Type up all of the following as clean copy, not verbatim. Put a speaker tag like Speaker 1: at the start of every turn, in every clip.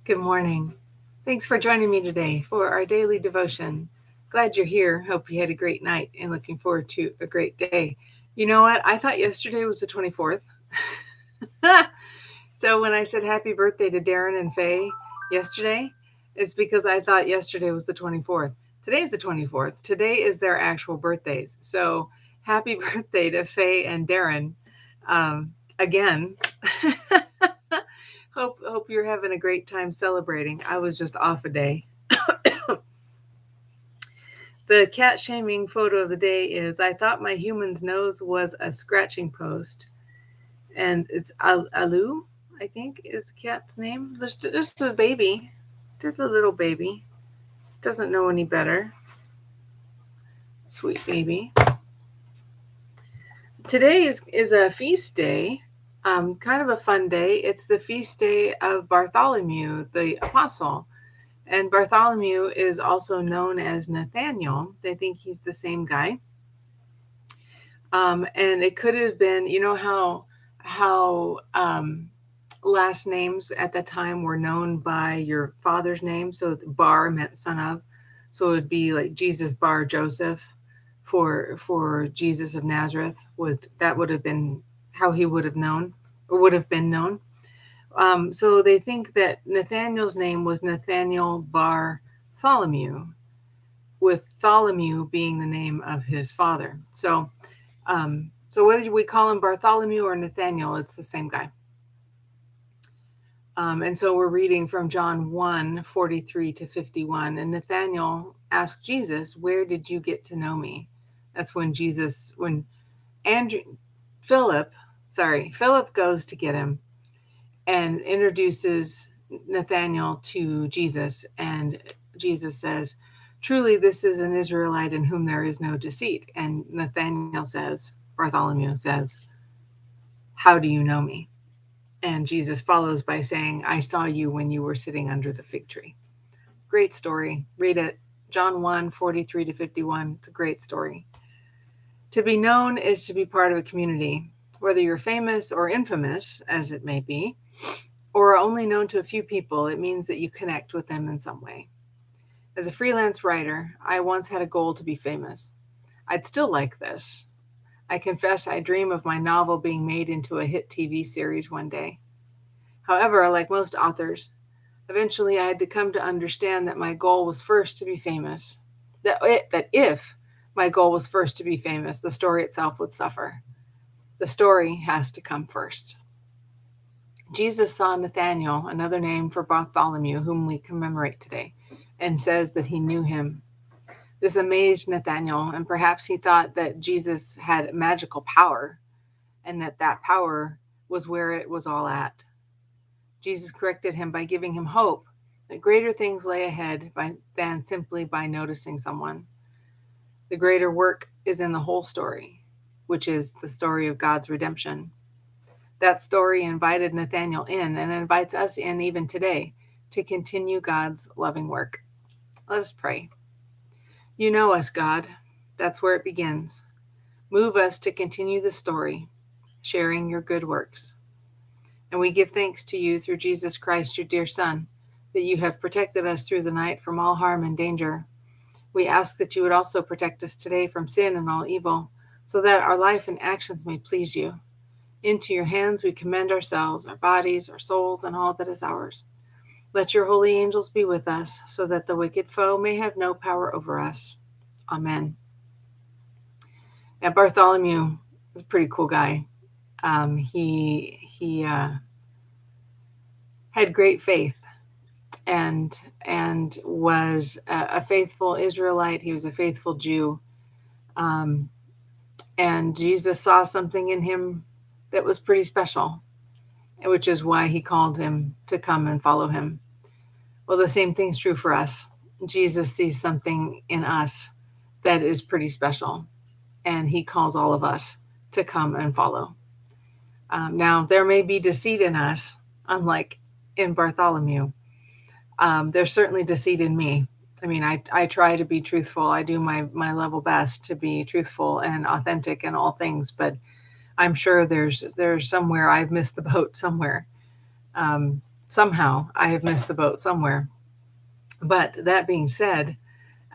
Speaker 1: Good morning. Thanks for joining me today for our daily devotion. Glad you're here. Hope you had a great night and looking forward to a great day. You know what? I thought yesterday was the 24th. So when I said happy birthday to Darren and Faye yesterday, it's because I thought yesterday was the 24th. Today's the 24th. Today is their actual birthdays. So happy birthday to Faye and Darren again. Hope you're having a great time celebrating. I was just off a day. The cat shaming photo of the day is I thought my human's nose was a scratching post. And it's Alu, I think is the cat's name. There's just a baby. Just a little baby. Doesn't know any better. Sweet baby. Today is a feast day. Kind of a fun day. It's the feast day of Bartholomew, the apostle. And Bartholomew is also known as Nathaniel. They think he's the same guy. And it could have been, you know how last names at the time were known by your father's name. So Bar meant son of. So it would be like Jesus Bar Joseph for Jesus of Nazareth. That would have been how he would have known or would have been known. So they think that Nathaniel's name was Nathaniel Bartholomew, with Tholomew being the name of his father. So whether we call him Bartholomew or Nathaniel, it's the same guy. And so we're reading from John 1:43-51. And Nathaniel asked Jesus, "Where did you get to know me?" That's when Philip goes to get him and introduces Nathaniel to Jesus. And Jesus says, "Truly, this is an Israelite in whom there is no deceit." And Bartholomew says, "How do you know me?" And Jesus follows by saying, "I saw you when you were sitting under the fig tree." Great story. Read it. John 1:43-51. It's a great story. To be known is to be part of a community, whether you're famous or infamous, as it may be, or only known to a few people. It means that you connect with them in some way. As a freelance writer, I once had a goal to be famous. I'd still like this. I confess I dream of my novel being made into a hit TV series one day. However, like most authors, eventually I had to come to understand that my goal was first to be famous. That if my goal was first to be famous, the story itself would suffer. The story has to come first. Jesus saw Nathanael, another name for Bartholomew, whom we commemorate today, and says that he knew him. This amazed Nathanael, and perhaps he thought that Jesus had magical power, and that power was where it was all at. Jesus corrected him by giving him hope that greater things lay ahead than simply by noticing someone. The greater work is in the whole story, which is the story of God's redemption. That story invited Nathanael in and invites us in even today to continue God's loving work. Let us pray. You know us, God. That's where it begins. Move us to continue the story, sharing your good works. And we give thanks to you through Jesus Christ, your dear Son, that you have protected us through the night from all harm and danger. We ask that you would also protect us today from sin and all evil, so that our life and actions may please you. Into your hands we commend ourselves, our bodies, our souls, and all that is ours. Let your holy angels be with us, so that the wicked foe may have no power over us. Amen. Yeah, Bartholomew was a pretty cool guy. He had great faith and was a faithful Israelite. He was a faithful Jew. And Jesus saw something in him that was pretty special, which is why he called him to come and follow him. Well, the same thing's true for us. Jesus sees something in us that is pretty special, and he calls all of us to come and follow. Now, there may be deceit in us, unlike in Bartholomew. There's certainly deceit in me. I mean, I try to be truthful. I do my level best to be truthful and authentic in all things, but I'm sure there's somewhere I've missed the boat somewhere. Somehow I have missed the boat somewhere. But that being said,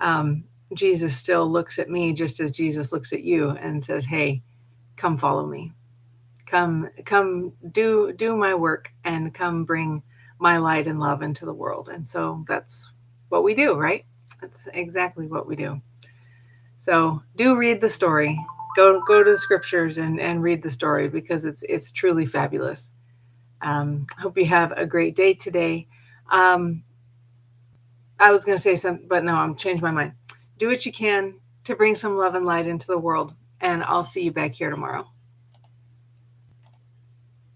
Speaker 1: um, Jesus still looks at me just as Jesus looks at you and says, "Hey, come follow me. Come do my work and come bring my light and love into the world." And so that's what we do, right? That's exactly what we do. So do read the story. Go to the scriptures and read the story because it's truly fabulous. Hope you have a great day today. Um, I was going to say something, but no, I'm changed my mind. Do what you can to bring some love and light into the world, and I'll see you back here tomorrow.